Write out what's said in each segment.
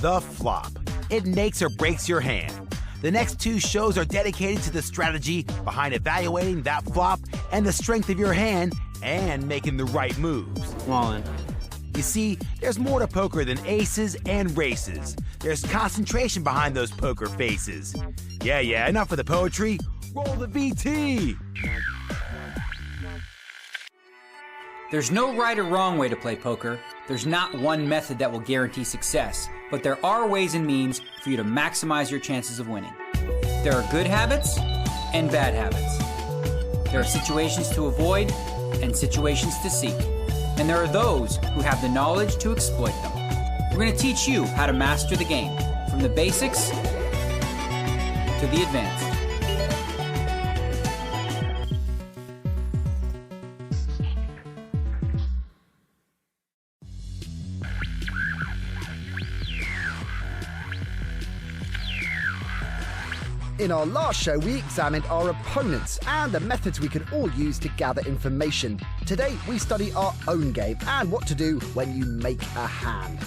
The flop. It makes or breaks your hand. The next 2 shows are dedicated to the strategy behind evaluating that flop and the strength of your hand and making the right moves. I'm all in. You see, there's more to poker than aces and races. There's concentration behind those poker faces. Yeah, enough of the poetry. Roll the VT! There's no right or wrong way to play poker. There's not one method that will guarantee success, but there are ways and means for you to maximize your chances of winning. There are good habits and bad habits. There are situations to avoid and situations to seek. And there are those who have the knowledge to exploit them. We're going to teach you how to master the game, from the basics to the advanced. In our last show, we examined our opponents and the methods we can all use to gather information. Today, we study our own game and what to do when you make a hand.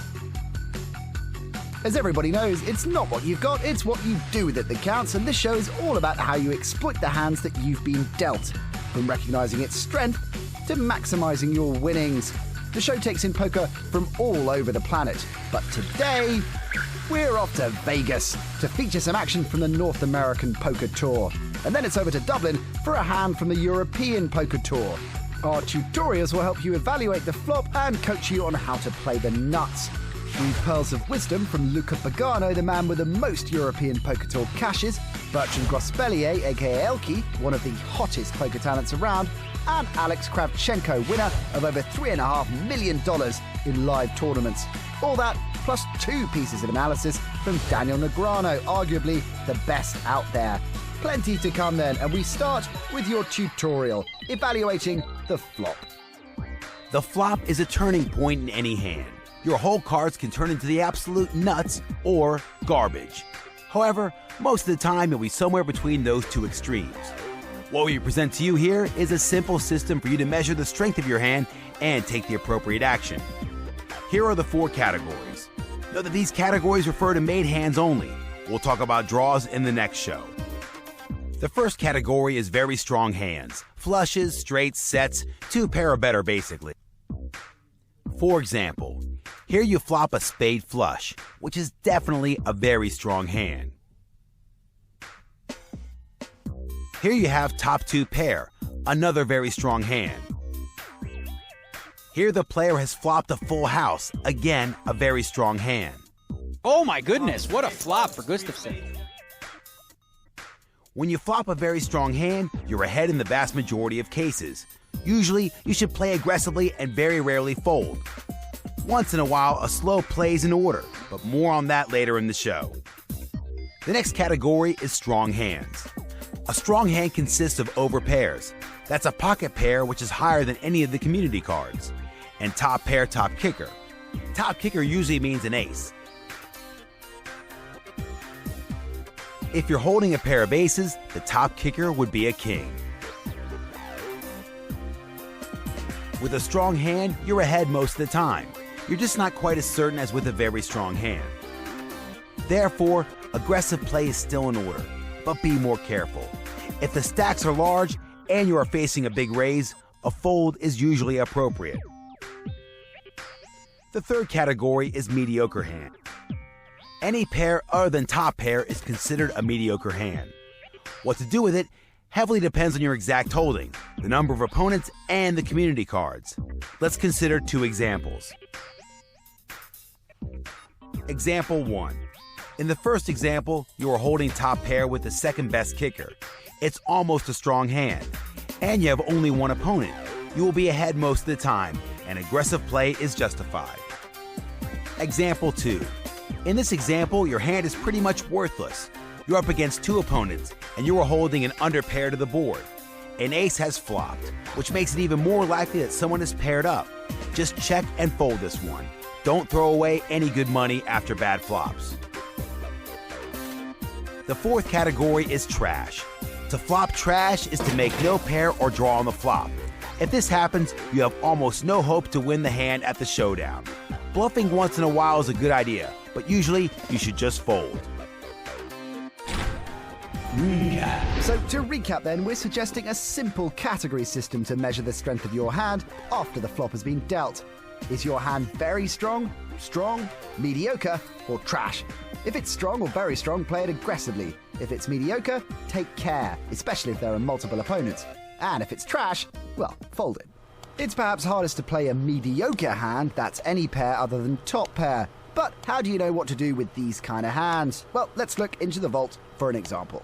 As everybody knows, it's not what you've got, it's what you do with it that counts, and this show is all about how you exploit the hands that you've been dealt, from recognizing its strength to maximizing your winnings. The show takes in poker from all over the planet, but today, we're off to Vegas to feature some action from the North American Poker Tour. And then it's over to Dublin for a hand from the European Poker Tour. Our tutorials will help you evaluate the flop and coach you on how to play the nuts. Through pearls of wisdom from Luca Pagano, the man with the most European Poker Tour cashes, Bertrand Grospellier, aka Elky, one of the hottest poker talents around, and Alex Kravchenko, winner of over $3.5 million in live tournaments. All that, plus 2 pieces of analysis from Daniel Negreanu, arguably the best out there. Plenty to come then, and we start with your tutorial, evaluating the flop. The flop is a turning point in any hand. Your whole cards can turn into the absolute nuts or garbage. However, most of the time you'll be somewhere between those 2 extremes. What we present to you here is a simple system for you to measure the strength of your hand and take the appropriate action. Here are the 4 categories. Note that these categories refer to made hands only. We'll talk about draws in the next show. The first category is very strong hands. Flushes, straights, sets, 2 pair or better basically. For example, here you flop a spade flush, which is definitely a very strong hand. Here you have top 2 pair, another very strong hand. Here the player has flopped a full house, again a very strong hand. Oh my goodness, what a flop for Gustafsson. When you flop a very strong hand, you're ahead in the vast majority of cases. Usually, you should play aggressively and very rarely fold. Once in a while, a slow play is in order, but more on that later in the show. The next category is strong hands. A strong hand consists of overpairs. That's a pocket pair which is higher than any of the community cards. And top pair, top kicker. Top kicker usually means an ace. If you're holding a pair of aces, the top kicker would be a king. With a strong hand, you're ahead most of the time. You're just not quite as certain as with a very strong hand. Therefore, aggressive play is still in order, but be more careful. If the stacks are large and you are facing a big raise, a fold is usually appropriate. The third category is mediocre hand. Any pair other than top pair is considered a mediocre hand. What to do with it heavily depends on your exact holding, the number of opponents, and the community cards. Let's consider 2 examples. Example 1. In the first example, you are holding top pair with the second best kicker. It's almost a strong hand, and you have only 1 opponent. You will be ahead most of the time, and aggressive play is justified. Example 2. In this example, your hand is pretty much worthless. You're up against 2 opponents, and you are holding an underpair to the board. An ace has flopped, which makes it even more likely that someone is paired up. Just check and fold this one. Don't throw away any good money after bad flops. The fourth category is trash. To flop trash is to make no pair or draw on the flop. If this happens, you have almost no hope to win the hand at the showdown. Bluffing once in a while is a good idea, but usually you should just fold. So to recap then, we're suggesting a simple category system to measure the strength of your hand after the flop has been dealt. Is your hand very strong, strong, mediocre, or trash? If it's strong or very strong, play it aggressively. If it's mediocre, take care, especially if there are multiple opponents. And if it's trash, well, fold it. It's perhaps hardest to play a mediocre hand, that's any pair other than top pair. But how do you know what to do with these kind of hands? Well, let's look into the vault for an example.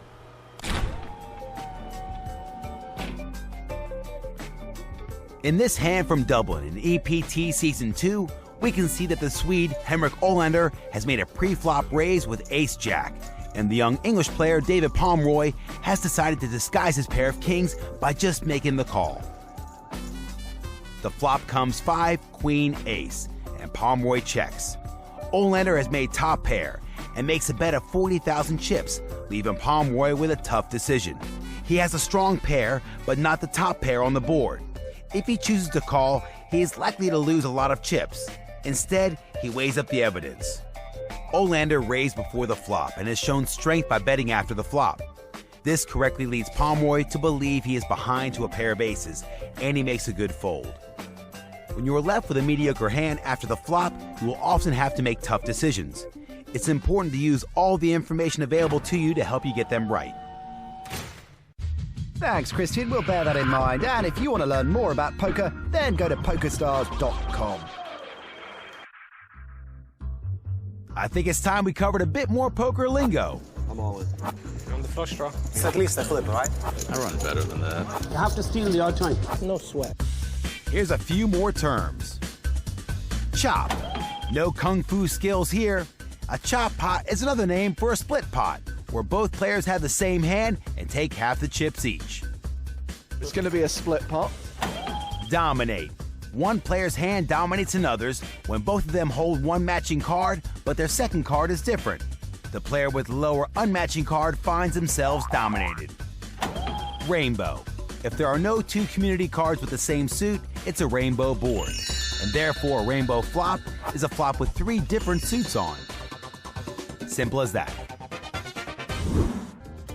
In this hand from Dublin in EPT Season 2, we can see that the Swede Henrik Olander has made a pre-flop raise with Ace-Jack, and the young English player David Pomeroy has decided to disguise his pair of kings by just making the call. The flop comes 5, Queen, Ace, and Pomeroy checks. Olander has made top pair and makes a bet of 40,000 chips, leaving Pomeroy with a tough decision. He has a strong pair, but not the top pair on the board. If he chooses to call, he is likely to lose a lot of chips. Instead, he weighs up the evidence. Olander raised before the flop and has shown strength by betting after the flop. This correctly leads Pomeroy to believe he is behind to a pair of aces, and he makes a good fold. When you are left with a mediocre hand after the flop, you will often have to make tough decisions. It's important to use all the information available to you to help you get them right. Thanks, Christian. We'll bear that in mind. And if you want to learn more about poker, then go to pokerstars.com. I think it's time we covered a bit more poker lingo. I'm all in. On the flush draw. It's at least a flip, right? I run better than that. You have to steal the odd time. No sweat. Here's a few more terms. Chop. No kung fu skills here. A chop pot is another name for a split pot, where both players have the same hand and take half the chips each. It's going to be a split pot. Dominate. One player's hand dominates another's when both of them hold one matching card, but their second card is different. The player with lower unmatching card finds themselves dominated. Rainbow. If there are no two community cards with the same suit, it's a rainbow board. And therefore, a rainbow flop is a flop with 3 different suits on. Simple as that.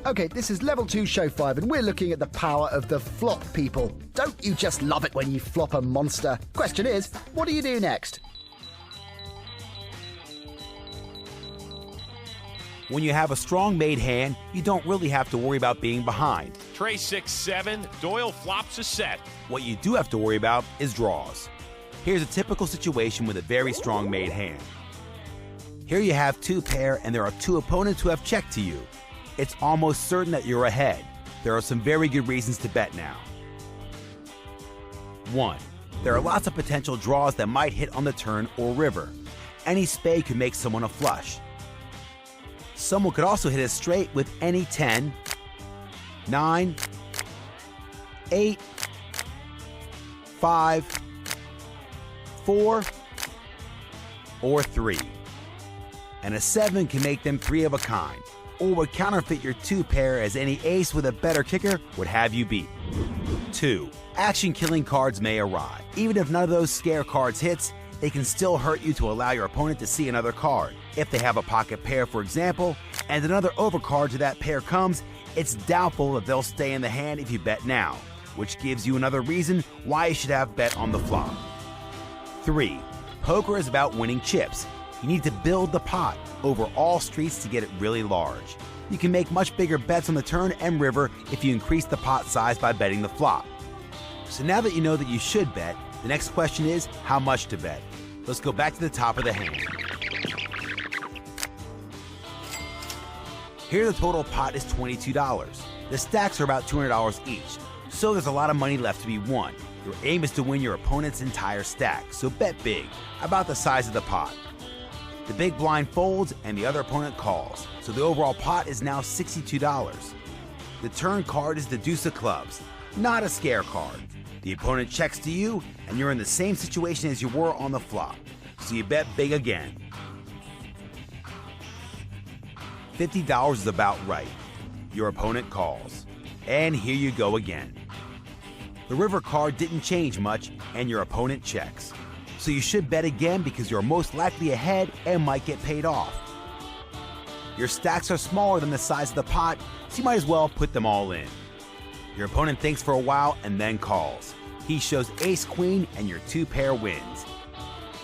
Okay, this is level 2 show 5, and we're looking at the power of the flop, people. Don't you just love it when you flop a monster? Question is, what do you do next? When you have a strong made hand, you don't really have to worry about being behind. Tray 6-7, Doyle flops a set. What you do have to worry about is draws. Here's a typical situation with a very strong made hand. Here you have 2 pair and there are 2 opponents who have checked to you. It's almost certain that you're ahead. There are some very good reasons to bet now. 1. There are lots of potential draws that might hit on the turn or river. Any spade could make someone a flush. Someone could also hit a straight with any 10, 9, 8, 5, 4, or 3. And a 7 can make them 3 of a kind, or would counterfeit your 2 pair as any ace with a better kicker would have you beat. 2. Action-killing cards may arrive. Even if none of those scare cards hits, they can still hurt you to allow your opponent to see another card. If they have a pocket pair, for example, and another overcard to that pair comes, it's doubtful if they'll stay in the hand if you bet now, which gives you another reason why you should have bet on the flop. 3. Poker is about winning chips. You need to build the pot over all streets to get it really large. You can make much bigger bets on the turn and river if you increase the pot size by betting the flop. So now that you know that you should bet, the next question is how much to bet. Let's go back to the top of the hand. Here the total pot is $22. The stacks are about $200 each, so there's a lot of money left to be won. Your aim is to win your opponent's entire stack, so bet big, about the size of the pot. The big blind folds and the other opponent calls, so the overall pot is now $62. The turn card is the deuce of clubs, not a scare card. The opponent checks to you, and you're in the same situation as you were on the flop, so you bet big again. $50 is about right. Your opponent calls. And here you go again. The river card didn't change much, and your opponent checks. so you should bet again because you're most likely ahead and might get paid off. Your stacks are smaller than the size of the pot, so you might as well put them all in. Your opponent thinks for a while and then calls. He shows ace-queen and your two-pair wins.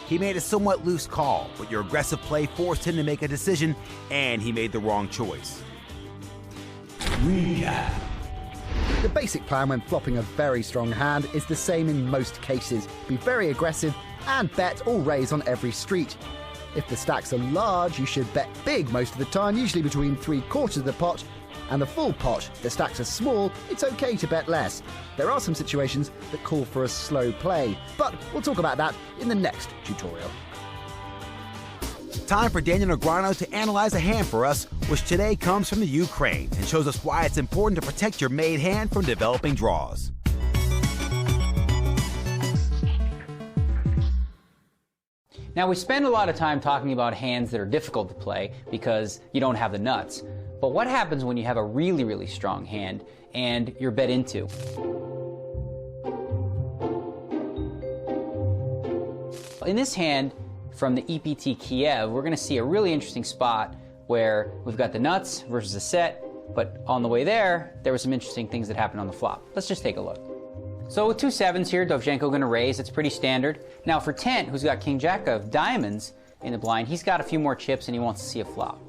He made a somewhat loose call, but your aggressive play forced him to make a decision, and he made the wrong choice. Recap. The basic plan when flopping a very strong hand is the same in most cases. Be very aggressive and bet or raise on every street. If the stacks are large, you should bet big most of the time, usually between 3/4 of the pot and the full pot. If the stacks are small, it's okay to bet less. There are some situations that call for a slow play, but we'll talk about that in the next tutorial. Time for Daniel Negreanu to analyze a hand for us, which today comes from the Ukraine and shows us why it's important to protect your made hand from developing draws. Now, we spend a lot of time talking about hands that are difficult to play because you don't have the nuts. But what happens when you have a really, really strong hand and you're bet into? In this hand from the EPT Kiev, we're going to see a really interesting spot where we've got the nuts versus the set, but on the way there were some interesting things that happened on the flop. Let's just take a look. So with 2 sevens here, Dovzhenko going to raise. It's pretty standard. Now for Tent, who's got King Jack of diamonds in the blind, he's got a few more chips and he wants to see a flop.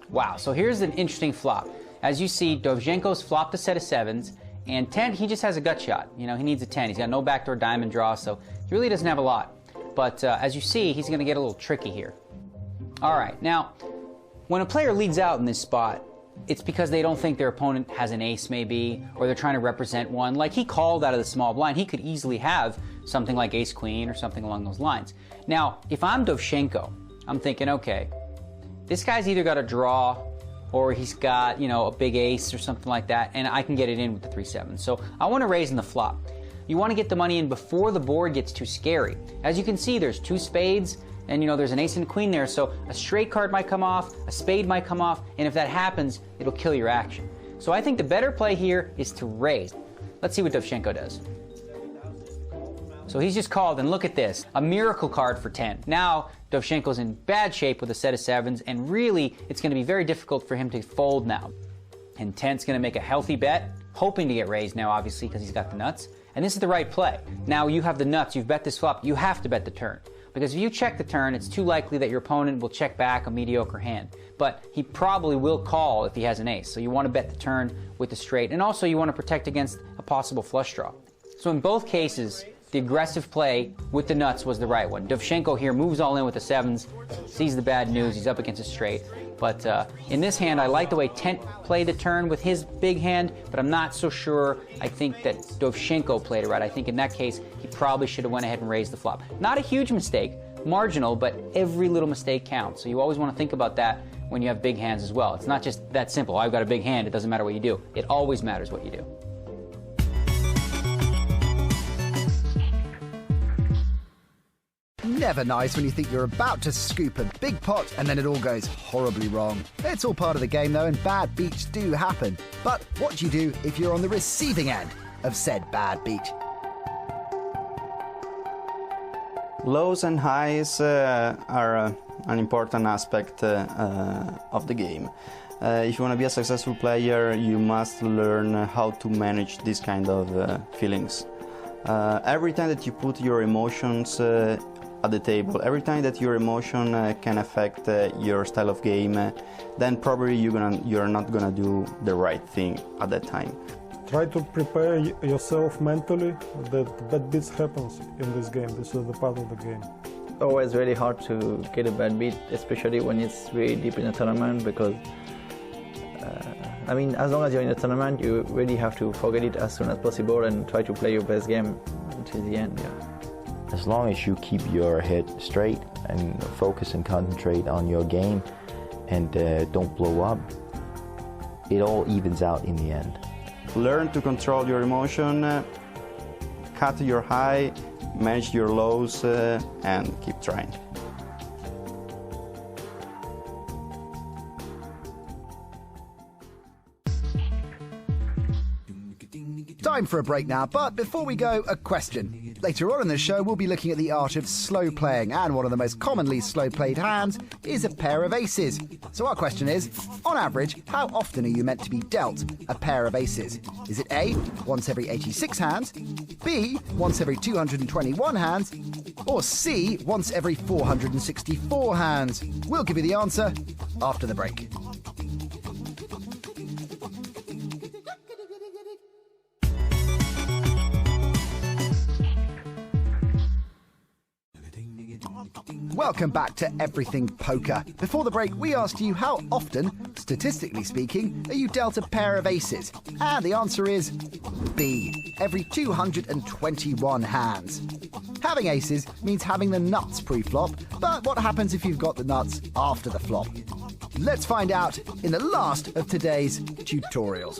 Wow, so here's an interesting flop. As you see, Dovzhenko's flopped a set of sevens, and Tent, he just has a gut shot. You know, he needs a 10. He's got no backdoor diamond draw, so he really doesn't have a lot. But as you see, he's going to get a little tricky here. All right, now, when a player leads out in this spot, it's because they don't think their opponent has an ace maybe, or they're trying to represent one. Like he called out of the small blind, he could easily have something like ace-queen or something along those lines. Now, if I'm Dovzhenko, I'm thinking, okay, this guy's either got a draw or he's got, you know, a big ace or something like that, and I can get it in with the 3-7. So I want to raise in the flop. You want to get the money in before the board gets too scary. As you can see, there's 2 spades, and you know there's an ace and a queen there, so a straight card might come off, a spade might come off, and if that happens, it'll kill your action. So I think the better play here is to raise. Let's see what Dovzhenko does. So he's just called, and look at this, a miracle card for 10. Now Dovzhenko's in bad shape with a set of sevens, and really it's going to be very difficult for him to fold now. And 10's going to make a healthy bet, hoping to get raised now obviously because he's got the nuts. And this is the right play. Now you have the nuts, you've bet this flop, you have to bet the turn. Because if you check the turn, it's too likely that your opponent will check back a mediocre hand. But he probably will call if he has an ace. So you want to bet the turn with the straight. And also you want to protect against a possible flush draw. So in both cases, the aggressive play with the nuts was the right one. Dovzhenko here moves all in with the sevens, sees the bad news, he's up against a straight. But in this hand, I like the way Tent played the turn with his big hand, but I'm not so sure I think that Dovzhenko played it right. I think in that case, he probably should have went ahead and raised the flop. Not a huge mistake, marginal, but every little mistake counts. So you always want to think about that when you have big hands as well. It's not just that simple. I've got a big hand, it doesn't matter what you do. It always matters what you do. Never nice when you think you're about to scoop a big pot and then it all goes horribly wrong. It's all part of the game though, and bad beats do happen. But what do you do if you're on the receiving end of said bad beat? Lows and highs are an important aspect of the game. If you want to be a successful player, you must learn how to manage this kind of feelings. Every time that you put your emotions at the table, every time that your emotion can affect your style of game, then probably you're not gonna do the right thing at that time. Try to prepare yourself mentally that bad beats happens in this game. This is the part of the game. Always really hard to get a bad beat, especially when it's really deep in a tournament, because I mean, as long as you're in a tournament, you really have to forget it as soon as possible and try to play your best game until the end. Yeah. As long as you keep your head straight and focus and concentrate on your game and don't blow up, it all evens out in the end. Learn to control your emotion, cut your high, manage your lows, and keep trying. Time for a break now, but before we go, a question. Later on in the show, we'll be looking at the art of slow playing, and one of the most commonly slow played hands is a pair of aces. So our question is, on average, how often are you meant to be dealt a pair of aces? Is it A, once every 86 hands, B, once every 221 hands, or C, once every 464 hands? We'll give you the answer after the break. Welcome back to Everything Poker. Before the break, we asked you how often, statistically speaking, are you dealt a pair of aces? And the answer is B, every 221 hands. Having aces means having the nuts pre-flop, but what happens if you've got the nuts after the flop? Let's find out in the last of today's tutorials.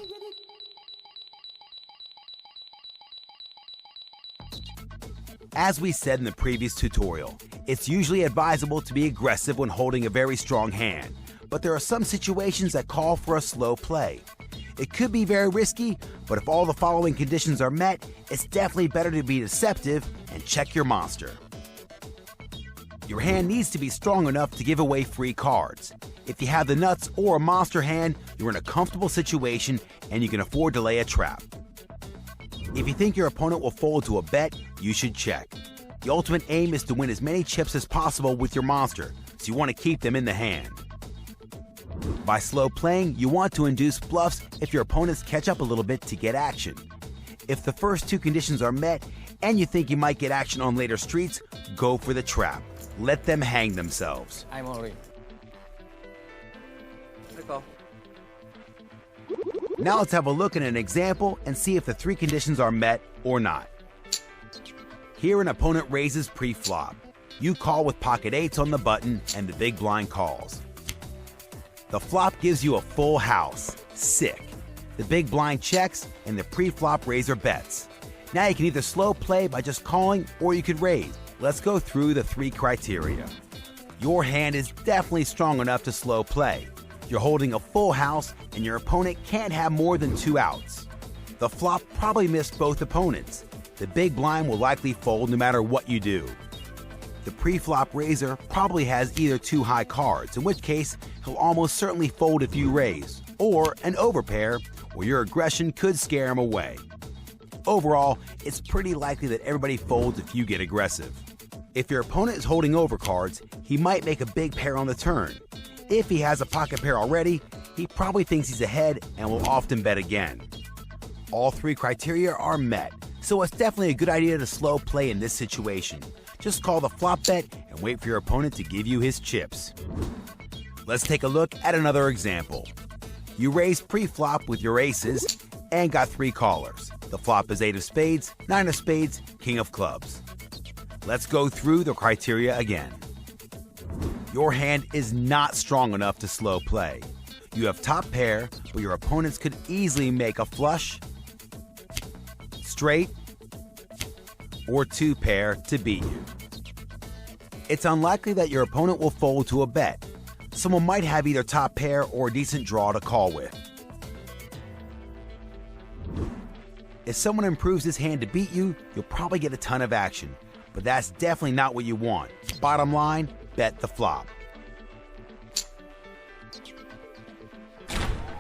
As we said in the previous tutorial, it's usually advisable to be aggressive when holding a very strong hand, but there are some situations that call for a slow play. It could be very risky, but if all the following conditions are met, it's definitely better to be deceptive and check your monster. Your hand needs to be strong enough to give away free cards. If you have the nuts or a monster hand, you're in a comfortable situation and you can afford to lay a trap. If you think your opponent will fold to a bet, you should check. The ultimate aim is to win as many chips as possible with your monster, so you want to keep them in the hand. By slow playing, you want to induce bluffs if your opponents catch up a little bit to get action. If the first two conditions are met and you think you might get action on later streets, go for the trap. Let them hang themselves. I'm all in. Now let's have a look at an example and see if the three conditions are met or not. Here an opponent raises pre-flop. You call with pocket eights on the button and the big blind calls. The flop gives you a full house. Sick. The big blind checks and the pre-flop raiser bets. Now you can either slow play by just calling or you could raise. Let's go through the three criteria. Your hand is definitely strong enough to slow play. You're holding a full house and your opponent can't have more than 2 outs. The flop probably missed both opponents. The big blind will likely fold no matter what you do. The pre-flop raiser probably has either 2 high cards, in which case he'll almost certainly fold if you raise, or an overpair where your aggression could scare him away. Overall, it's pretty likely that everybody folds if you get aggressive. If your opponent is holding overcards, he might make a big pair on the turn. If he has a pocket pair already, he probably thinks he's ahead and will often bet again. All 3 criteria are met, so it's definitely a good idea to slow play in this situation. Just call the flop bet and wait for your opponent to give you his chips. Let's take a look at another example. You raise pre-flop with your aces and got 3 callers. The flop is 8 of spades, 9 of spades, king of clubs. Let's go through the criteria again. Your hand is not strong enough to slow play. You have top pair, but your opponents could easily make a flush, straight, or 2 pair to beat you. It's unlikely that your opponent will fold to a bet. Someone might have either top pair or a decent draw to call with. If someone improves his hand to beat you, you'll probably get a ton of action, but that's definitely not what you want. Bottom line, bet the flop.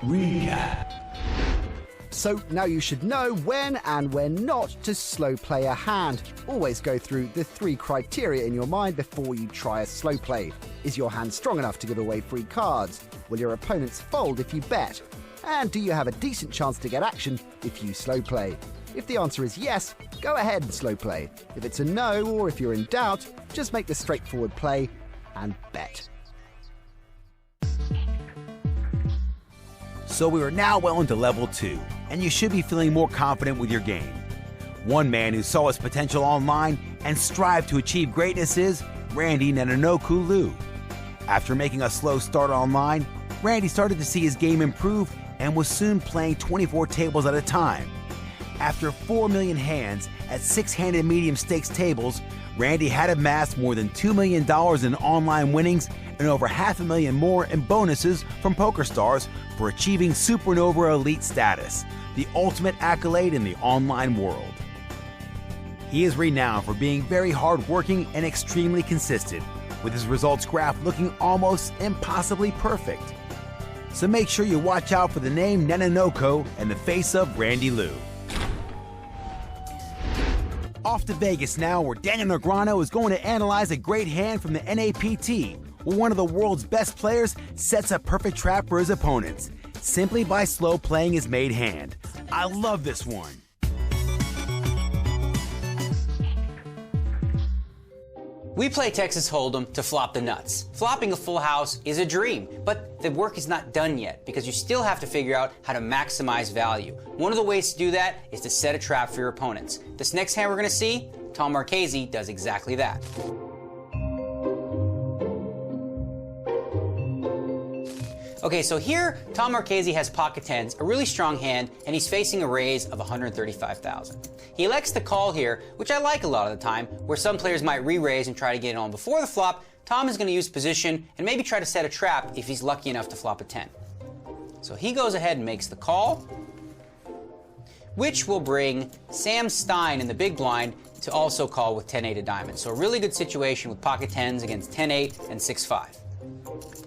Recap. So now you should know when and when not to slow play a hand. Always go through the 3 criteria in your mind before you try a slow play. Is your hand strong enough to give away free cards? Will your opponents fold if you bet? And do you have a decent chance to get action if you slow play? If the answer is yes, go ahead and slow play. If it's a no, or if you're in doubt, just make the straightforward play and bet. So we are now well into level 2, and you should be feeling more confident with your game. One man who saw his potential online and strived to achieve greatness is Randy Nananoku Liu. After making a slow start online, Randy started to see his game improve and was soon playing 24 tables at a time. After 4 million hands at 6-handed medium stakes tables, Randy had amassed more than $2 million in online winnings and over $500,000 more in bonuses from PokerStars for achieving Supernova Elite status, the ultimate accolade in the online world. He is renowned for being very hardworking and extremely consistent, with his results graph looking almost impossibly perfect. So make sure you watch out for the name Nenonoko and the face of Randy Lou. Off to Vegas now, where Daniel Negreanu is going to analyze a great hand from the NAPT, where one of the world's best players sets a perfect trap for his opponents, simply by slow playing his made hand. I love this one. We play Texas Hold'em to flop the nuts. Flopping a full house is a dream, but the work is not done yet because you still have to figure out how to maximize value. One of the ways to do that is to set a trap for your opponents. This next hand we're going to see, Tom Marchese does exactly that. Okay, so here, Tom Marchese has pocket tens, a really strong hand, and he's facing a raise of 135,000. He elects to call here, which I like a lot of the time, where some players might re-raise and try to get it on before the flop. Tom is going to use position and maybe try to set a trap if he's lucky enough to flop a 10. So he goes ahead and makes the call, which will bring Sam Stein in the big blind to also call with 10-8 of diamonds. So a really good situation with pocket tens against 10-8 and 6-5.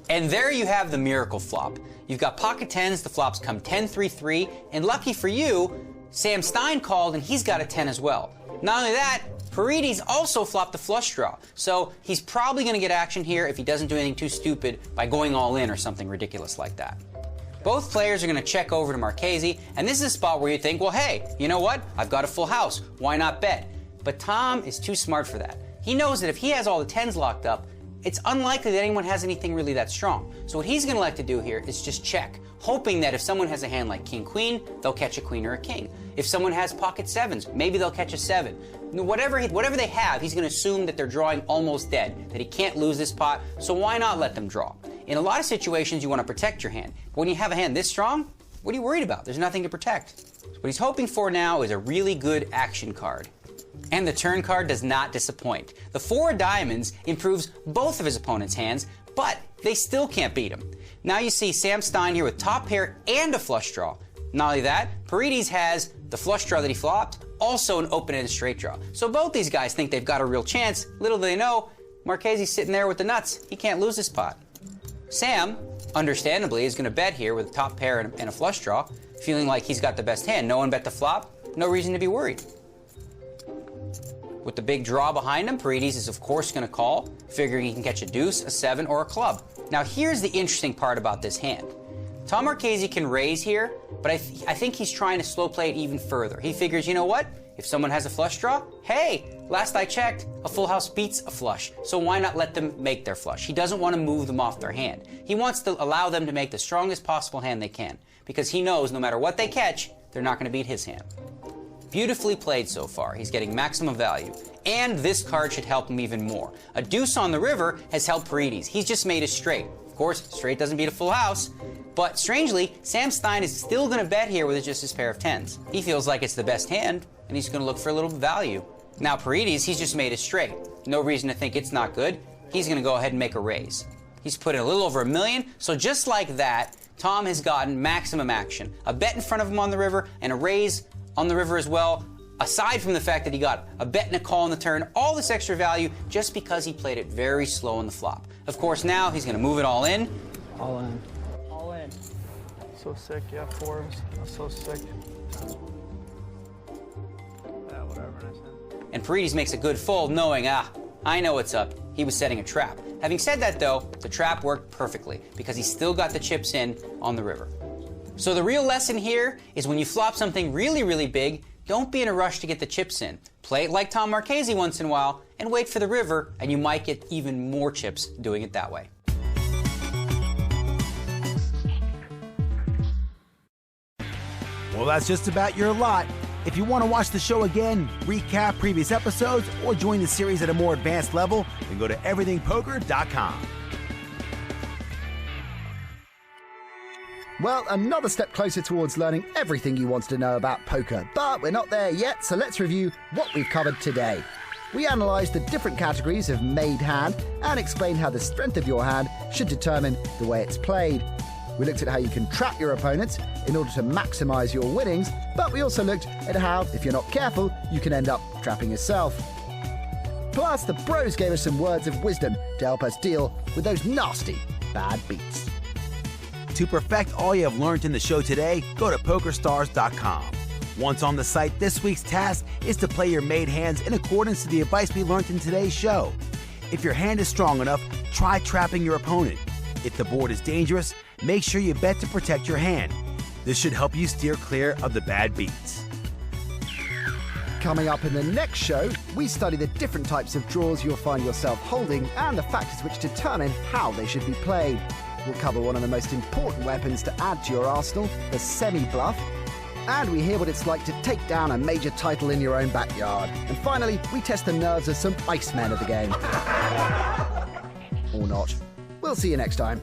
And there you have the miracle flop. You've got pocket tens, the flops come 10-3-3, and lucky for you, Sam Stein called and he's got a 10 as well. Not only that, Paredes also flopped the flush draw, so he's probably going to get action here if he doesn't do anything too stupid by going all in or something ridiculous like that. Both players are going to check over to Marchese, and this is a spot where you think, well, hey, you know what? I've got a full house. Why not bet? But Tom is too smart for that. He knows that if he has all the tens locked up, it's unlikely that anyone has anything really that strong. So what he's going to like to do here is just check, hoping that if someone has a hand like king-queen, they'll catch a queen or a king. If someone has pocket sevens, maybe they'll catch a 7. Whatever they have, he's going to assume that they're drawing almost dead, that he can't lose this pot, so why not let them draw? In a lot of situations, you want to protect your hand. But when you have a hand this strong, what are you worried about? There's nothing to protect. What he's hoping for now is a really good action card. And the turn card does not disappoint. The 4 of diamonds improves both of his opponent's hands, but they still can't beat him. Now you see Sam Stein here with top pair and a flush draw. Not only that, Paredes has the flush draw that he flopped, also an open-ended straight draw. So both these guys think they've got a real chance. Little do they know, Marchese's sitting there with the nuts. He can't lose this pot. Sam, understandably, is going to bet here with a top pair and a flush draw, feeling like he's got the best hand. No one bet the flop, no reason to be worried. With the big draw behind him, Paredes is of course going to call, figuring he can catch a deuce, a 7, or a club. Now here's the interesting part about this hand. Tom Marchese can raise here, but I think he's trying to slow play it even further. He figures, you know what? If someone has a flush draw, hey, last I checked, a full house beats a flush, so why not let them make their flush? He doesn't want to move them off their hand. He wants to allow them to make the strongest possible hand they can, because he knows no matter what they catch, they're not going to beat his hand. Beautifully played so far. He's getting maximum value. And this card should help him even more. A deuce on the river has helped Paredes. He's just made a straight. Of course, straight doesn't beat a full house. But strangely, Sam Stein is still going to bet here with just his pair of tens. He feels like it's the best hand, and he's going to look for a little value. Now Paredes, he's just made a straight. No reason to think it's not good. He's going to go ahead and make a raise. He's put in a little over $1 million, so just like that, Tom has gotten maximum action. A bet in front of him on the river, and a raise on the river as well, aside from the fact that he got a bet and a call on the turn, all this extra value just because he played it very slow on the flop. Of course, now he's going to move it all in. All in. All in. So sick, yeah, 4s. That's so sick. Yeah, whatever it is. And Paredes makes a good fold knowing, I know what's up. He was setting a trap. Having said that though, the trap worked perfectly because he still got the chips in on the river. So the real lesson here is when you flop something really, really big, don't be in a rush to get the chips in. Play it like Tom Marchese once in a while and wait for the river, and you might get even more chips doing it that way. Well, that's just about your lot. If you want to watch the show again, recap previous episodes, or join the series at a more advanced level, then go to everythingpoker.com. Well, another step closer towards learning everything you wanted to know about poker, but we're not there yet, so let's review what we've covered today. We analysed the different categories of made hand and explained how the strength of your hand should determine the way it's played. We looked at how you can trap your opponents in order to maximise your winnings, but we also looked at how, if you're not careful, you can end up trapping yourself. Plus, the bros gave us some words of wisdom to help us deal with those nasty bad beats. To perfect all you have learned in the show today, go to PokerStars.com. Once on the site, this week's task is to play your made hands in accordance to the advice we learned in today's show. If your hand is strong enough, try trapping your opponent. If the board is dangerous, make sure you bet to protect your hand. This should help you steer clear of the bad beats. Coming up in the next show, we study the different types of draws you'll find yourself holding and the factors which determine how they should be played. We'll cover one of the most important weapons to add to your arsenal, the semi-bluff. And we hear what it's like to take down a major title in your own backyard. And finally, we test the nerves of some icemen of the game. Or not. We'll see you next time.